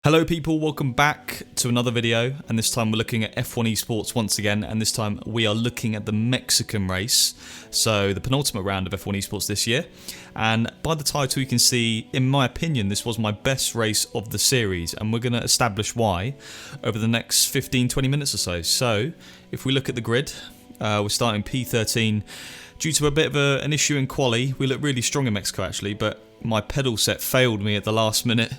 Hello people, welcome back to another video, and this time we're looking at F1 Esports once again, and this time we are looking at the Mexican race, so the penultimate round of F1 Esports this year. And by the title you can see, in my opinion, this was my best race of the series, and we're going to establish why over the next 15-20 minutes or so. So if we look at the grid, we're starting P13. Due to a bit of an issue in quali, we look really strong in Mexico actually, but my pedal set failed me at the last minute.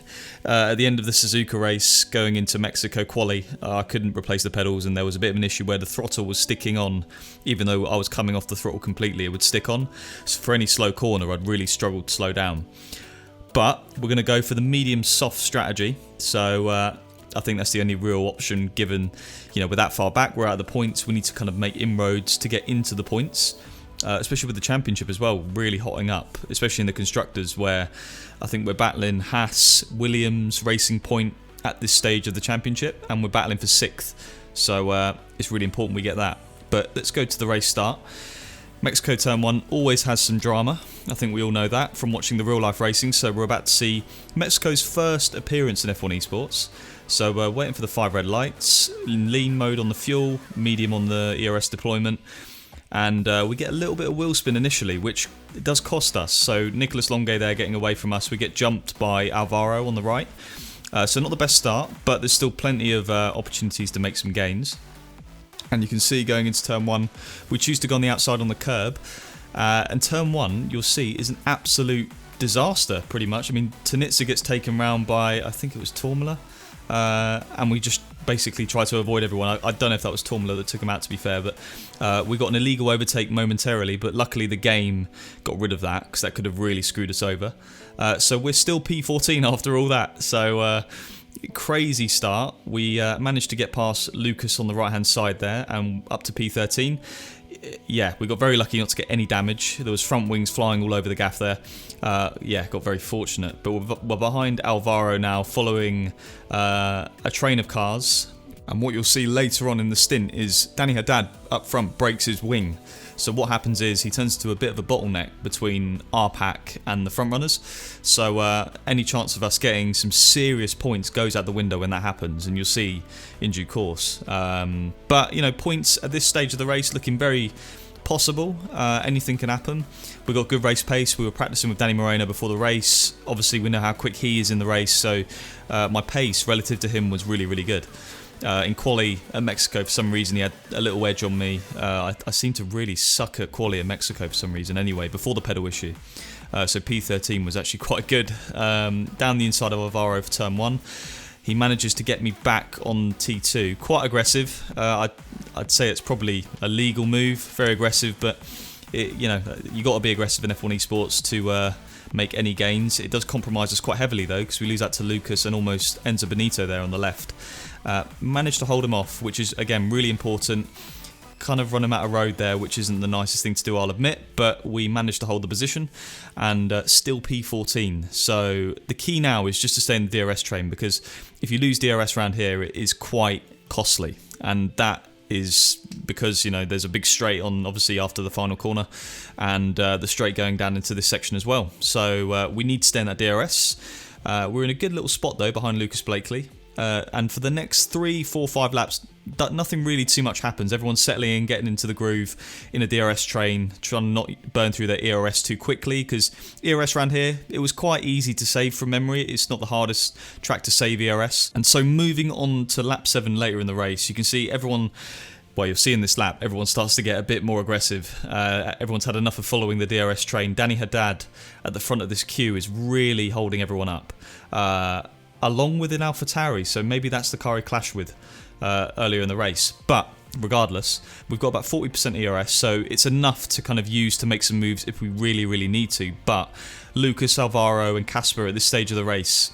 At the end of the Suzuka race going into Mexico quali, I couldn't replace the pedals, and there was a bit of an issue where the throttle was sticking on. Even though I was coming off the throttle completely, it would stick on. So for any slow corner, I'd really struggled to slow down. But we're going to go for the medium soft strategy. So I think that's the only real option, given, we're that far back, we're out of the points, we need to kind of make inroads to get into the points. Especially with the championship as well, really hotting up, especially in the constructors, where I think we're battling Haas, Williams, Racing Point at this stage of the championship, and we're battling for 6th. So it's really important we get that. But let's go to the race start. Mexico Turn 1 always has some drama. I think we all know that from watching the real life racing. So we're about to see Mexico's first appearance in F1 Esports. So we're waiting for the 5 red lights, in lean mode on the fuel, medium on the ERS deployment. And we get a little bit of wheel spin initially, which it does cost us. So Nicolas Longue there getting away from us. We get jumped by Alvaro on the right. So not the best start, but there's still plenty of opportunities to make some gains. And you can see going into Turn 1, we choose to go on the outside on the curb. And Turn 1, you'll see, is an absolute disaster, pretty much. I mean, Tanitsa gets taken round by, I think it was Tormula. And we just basically try to avoid everyone. I don't know if that was Tormula that took him out, to be fair, but we got an illegal overtake momentarily, but luckily the game got rid of that, because that could have really screwed us over. So we're still P14 after all that. So crazy start. We managed to get past Lucas on the right hand side there and up to P13. Yeah, we got very lucky not to get any damage. There was front wings flying all over the gaff there. Yeah, got very fortunate. But we're behind Alvaro now, following a train of cars. And what you'll see later on in the stint is Danny Haddad up front breaks his wing. So what happens is he turns into a bit of a bottleneck between our pack and the front runners. So any chance of us getting some serious points goes out the window when that happens, and you'll see in due course. But points at this stage of the race looking very possible. Anything can happen. We got good race pace. We were practicing with Danny Moreno before the race. Obviously we know how quick he is in the race, so my pace relative to him was really, really good. In quali at Mexico, for some reason he had a little edge on me. I seem to really suck at quali at Mexico for some reason anyway, before the pedal issue. So P13 was actually quite good. Down the inside of Alvaro for Turn 1. He manages to get me back on T2. Quite aggressive. I'd say it's probably a legal move, very aggressive, but you got to be aggressive in F1 Esports to make any gains. It does compromise us quite heavily though, because we lose that to Lucas and almost Enzo Benito there on the left. Managed to hold him off, which is again really important. Kind of run him out of road there, which isn't the nicest thing to do, I'll admit, but we managed to hold the position and still P14. So the key now is just to stay in the DRS train, because if you lose DRS around here, it is quite costly, and that is because there's a big straight on, obviously, after the final corner, and the straight going down into this section as well. So we need to stay in that DRS. We're in a good little spot though behind Lucas Blakely. And for the next 3, 4, 5 laps, nothing really too much happens. Everyone's settling in, getting into the groove in a DRS train, trying to not burn through their ERS too quickly, because ERS around here, it was quite easy to save from memory. It's not the hardest track to save ERS. And so moving on to lap 7 later in the race, you can see everyone, well, you'll see in this lap, everyone starts to get a bit more aggressive. Everyone's had enough of following the DRS train. Danny Haddad at the front of this queue is really holding everyone up. Along with an AlphaTauri, so maybe that's the car he clashed with earlier in the race. But regardless, we've got about 40% ERS, so it's enough to kind of use to make some moves if we really, really need to. But Lucas, Alvaro and Casper at this stage of the race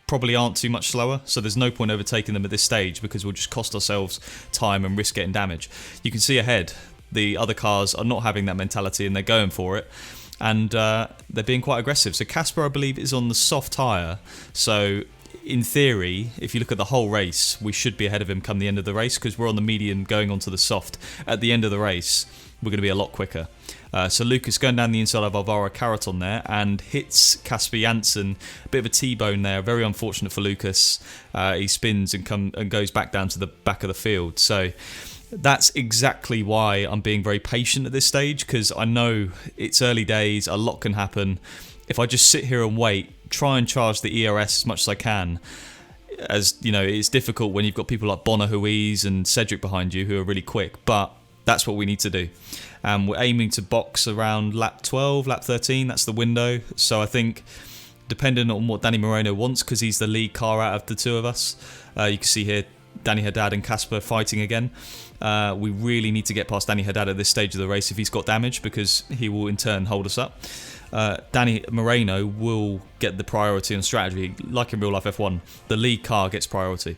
probably aren't too much slower, so there's no point overtaking them at this stage, because we'll just cost ourselves time and risk getting damage. You can see ahead, the other cars are not having that mentality and they're going for it. And they're being quite aggressive. So Casper, I believe, is on the soft tyre, so in theory, if you look at the whole race, we should be ahead of him come the end of the race, because we're on the medium going onto the soft. At the end of the race, we're going to be a lot quicker. So Lucas going down the inside of Alvaro Carreton there and hits Casper Janssen. A bit of a T-bone there. Very unfortunate for Lucas. He spins and goes back down to the back of the field. So that's exactly why I'm being very patient at this stage, because I know it's early days, a lot can happen. If I just sit here and wait, try and charge the ERS as much as I can, as you know, it's difficult when you've got people like Bonner Huiz and Cedric behind you who are really quick, but that's what we need to do. We're aiming to box around lap 12, lap 13, that's the window. So I think, depending on what Danny Moreno wants, because he's the lead car out of the two of us, you can see here Danny Haddad and Casper fighting again. We really need to get past Danny Haddad at this stage of the race if he's got damage, because he will in turn hold us up. Danny Moreno will get the priority on strategy, like in real life F1. The lead car gets priority.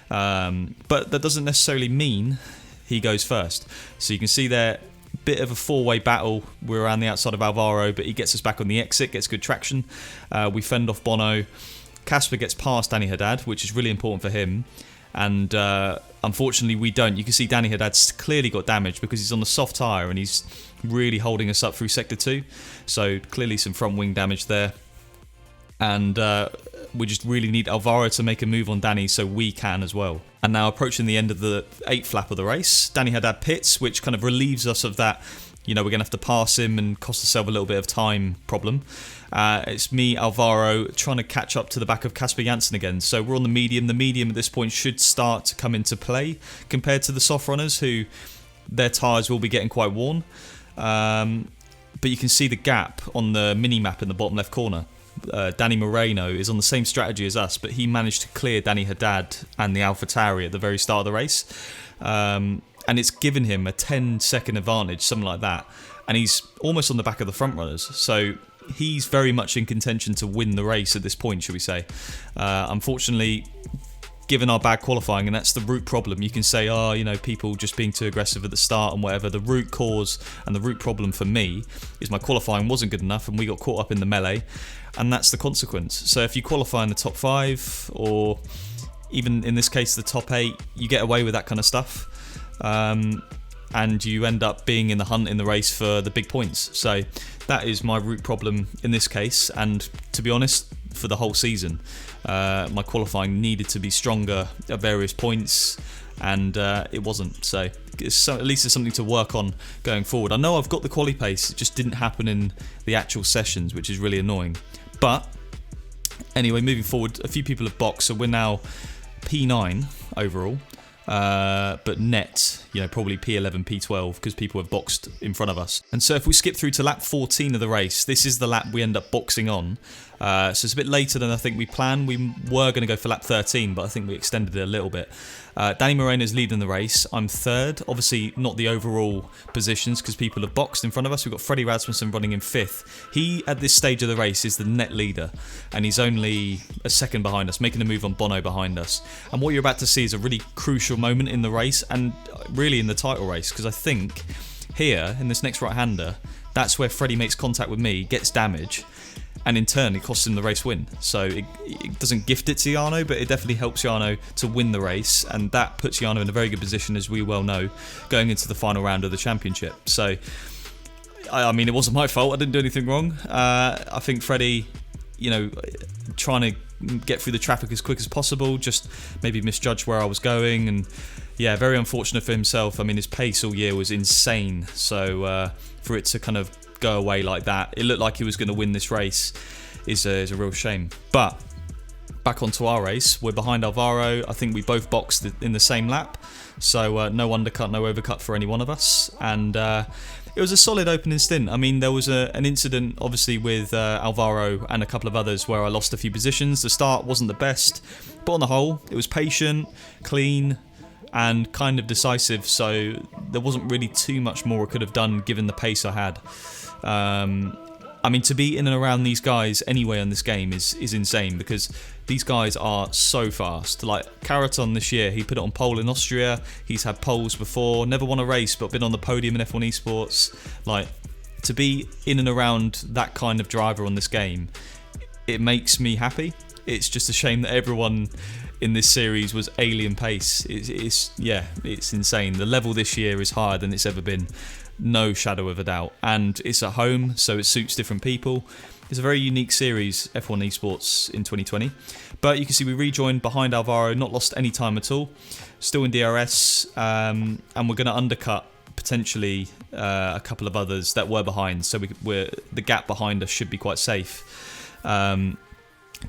But that doesn't necessarily mean he goes first. So you can see there, bit of a four-way battle. We're around the outside of Alvaro, but he gets us back on the exit, gets good traction. We fend off Bono. Casper gets past Danny Haddad, which is really important for him. And unfortunately we don't. You can see Danny Haddad's clearly got damage because he's on the soft tyre and he's really holding us up through Sector 2. So clearly some front wing damage there. And we just really need Alvaro to make a move on Danny so we can as well. And now approaching the end of the 8th lap of the race, Danny Haddad pits, which kind of relieves us of that, you know, we're going to have to pass him and cost ourselves a little bit of time problem. It's me, Alvaro, trying to catch up to the back of Casper Janssen again. So we're on the medium. The medium at this point should start to come into play compared to the soft runners, who their tyres will be getting quite worn. But you can see the gap on the mini-map in the bottom left corner. Danny Moreno is on the same strategy as us, but he managed to clear Danny Haddad and the AlphaTauri at the very start of the race. And it's given him a 10-second advantage, something like that. And he's almost on the back of the front runners. So he's very much in contention to win the race at this point, should we say. Unfortunately, given our bad qualifying, and that's the root problem, you can say, oh, you know, people just being too aggressive at the start and whatever. The root cause and the root problem for me is my qualifying wasn't good enough and we got caught up in the melee. And that's the consequence. So if you qualify in the top 5, or even in this case the top 8, you get away with that kind of stuff. And you end up being in the hunt in the race for the big points. So that is my root problem in this case, and to be honest, for the whole season. My qualifying needed to be stronger at various points, and it wasn't. So at least it's something to work on going forward. I know I've got the quali pace, it just didn't happen in the actual sessions, which is really annoying. But anyway, moving forward, a few people have boxed, so we're now P9 overall. But net, you know, probably P11, P12, because people have boxed in front of us. And so if we skip through to lap 14 of the race, this is the lap we end up boxing on. So it's a bit later than I think we planned. We were going to go for lap 13, but I think we extended it a little bit. Danny Moreno is leading the race. I'm third. Obviously not the overall positions because people have boxed in front of us. We've got Freddie Rasmussen running in 5th. He, at this stage of the race, is the net leader, and he's only a second behind us, making a move on Bono behind us. And what you're about to see is a really crucial moment in the race, and really in the title race, because I think here, in this next right-hander, that's where Freddie makes contact with me, gets damage, and in turn it costs him the race win. So it doesn't gift it to Jarno, but it definitely helps Jarno to win the race, and that puts Jarno in a very good position, as we well know, going into the final round of the championship. So I mean, it wasn't my fault, I didn't do anything wrong. I think Freddie, you know, trying to get through the traffic as quick as possible, just maybe misjudged where I was going, and yeah, very unfortunate for himself. I mean, his pace all year was insane, so for it to kind of go away like that, it looked like he was going to win this race, is a real shame. But back onto our race, we're behind Alvaro. I think we both boxed in the same lap, so no undercut, no overcut for any one of us, and it was a solid opening stint. I mean, there was an incident, obviously, with Alvaro and a couple of others where I lost a few positions. The start wasn't the best, but on the whole, it was patient, clean, and kind of decisive, so there wasn't really too much more I could have done given the pace I had. I mean, to be in and around these guys anyway on this game is insane, because these guys are so fast. Like Carreton this year, he put it on pole in Austria. He's had poles before, never won a race, but been on the podium in F1 Esports. Like, to be in and around that kind of driver on this game, it makes me happy. It's just a shame that everyone in this series was alien pace. It's insane. The level this year is higher than it's ever been, no shadow of a doubt. And it's at home, so it suits different people. It's a very unique series, F1 Esports in 2020. But you can see we rejoined behind Alvaro, not lost any time at all. Still in DRS, and we're going to undercut potentially a couple of others that were behind. So the gap behind us should be quite safe.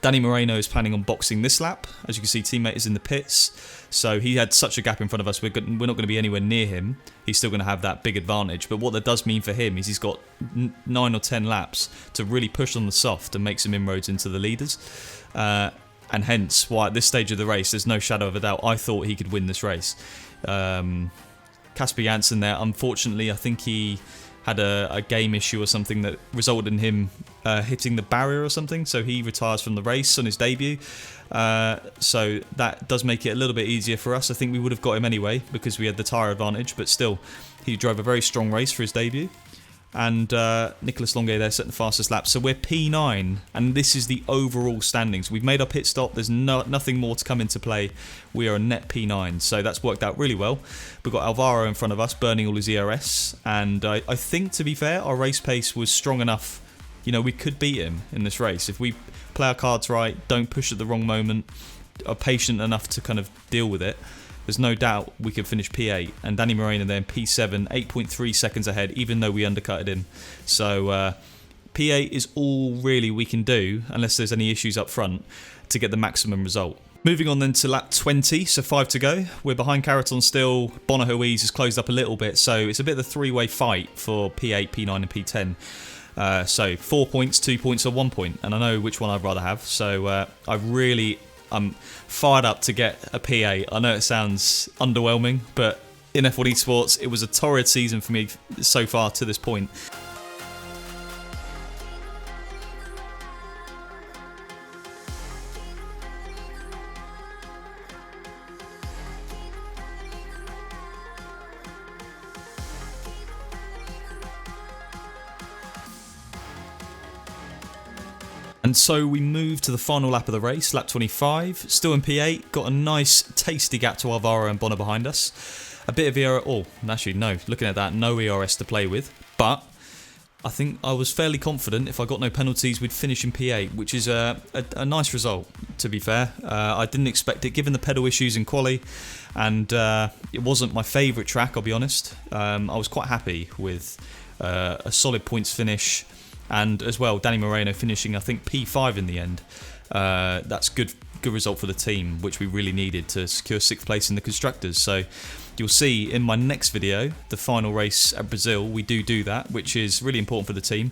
Danny Moreno is planning on boxing this lap. As you can see, teammate is in the pits. So he had such a gap in front of us, we're not going to be anywhere near him. He's still going to have that big advantage. But what that does mean for him is he's got 9 or 10 laps to really push on the soft and make some inroads into the leaders. And hence why at this stage of the race, there's no shadow of a doubt, I thought he could win this race. Casper Janssen there, unfortunately, I think he had a game issue or something that resulted in him hitting the barrier or something, so he retires from the race on his debut. So that does make it a little bit easier for us. I think we would have got him anyway because we had the tyre advantage, but still, he drove a very strong race for his debut. And Nicolas Longuet there setting the fastest lap. So we're P9, and this is the overall standings. We've made our pit stop. There's nothing more to come into play. We are a net P9, so that's worked out really well. We've got Alvaro in front of us, burning all his ERS, and I think, to be fair, our race pace was strong enough. You know, we could beat him in this race if we play our cards right, don't push at the wrong moment, are patient enough to kind of deal with it. There's no doubt we could finish P8, and Danny Moreno there in P7, 8.3 seconds ahead, even though we undercutted him. So P8 is all really we can do, unless there's any issues up front, to get the maximum result. Moving on then to lap 20, so 5 to go. We're behind Caraton still. Bonahuiz has closed up a little bit, so it's a bit of a three-way fight for P8, P9 and P10. So 4 points, 2 points or 1 point, and I know which one I'd rather have. So I'm fired up to get a P8. I know it sounds underwhelming, but in F1 Esports, it was a torrid season for me so far to this point. And so we move to the final lap of the race, lap 25, still in P8, got a nice tasty gap to Alvaro and Bonner behind us. A bit of ERS, actually no, looking at that, no ERS to play with, but I think I was fairly confident if I got no penalties we'd finish in P8, which is a nice result, to be fair. I didn't expect it given the pedal issues in quali, and it wasn't my favourite track, I'll be honest. I was quite happy with a solid points finish. And as well, Danny Moreno finishing, I think, P5 in the end. That's good result for the team, which we really needed to secure 6th place in the Constructors. So you'll see in my next video, the final race at Brazil, we do that, which is really important for the team.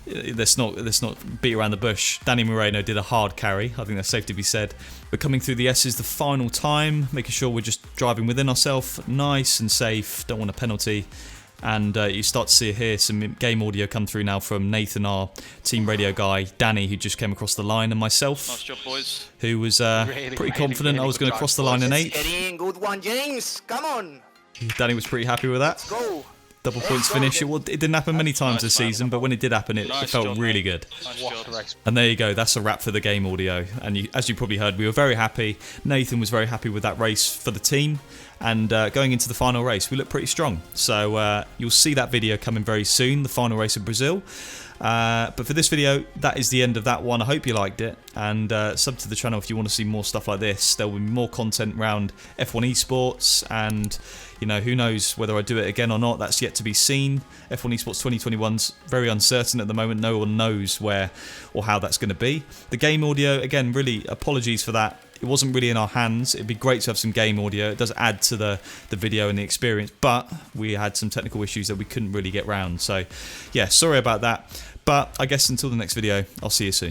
Let's not beat around the bush. Danny Moreno did a hard carry. I think that's safe to be said. We're coming through the S's the final time, making sure we're just driving within ourselves, nice and safe, don't want a penalty. And you start to hear some game audio come through now from Nathan, our team radio guy, Danny, who just came across the line, and myself, nice job, boys. Who was pretty confident I was going to cross the line in 8th. Get in, good one, James. Come on. Danny was pretty happy with that. Let's go. Double points finish. It didn't happen many times this season, but when it did happen, it felt really good. And there you go. That's a wrap for the game audio. And as you probably heard, we were very happy. Nathan was very happy with that race for the team. And going into the final race, we looked pretty strong. So you'll see that video coming very soon, the final race of Brazil. But for this video, that is the end of that one. I hope you liked it, and sub to the channel if you want to see more stuff like this. There will be more content around F1 Esports, and you know, who knows whether I do it again or not. That's yet to be seen. F1 Esports 2021's very uncertain at the moment. No one knows where or how that's going to be. The game audio, again, really apologies for that. It wasn't really in our hands. It'd be great to have some game audio. It does add to the video and the experience, but we had some technical issues that we couldn't really get round. So yeah, sorry about that. But I guess until the next video, I'll see you soon.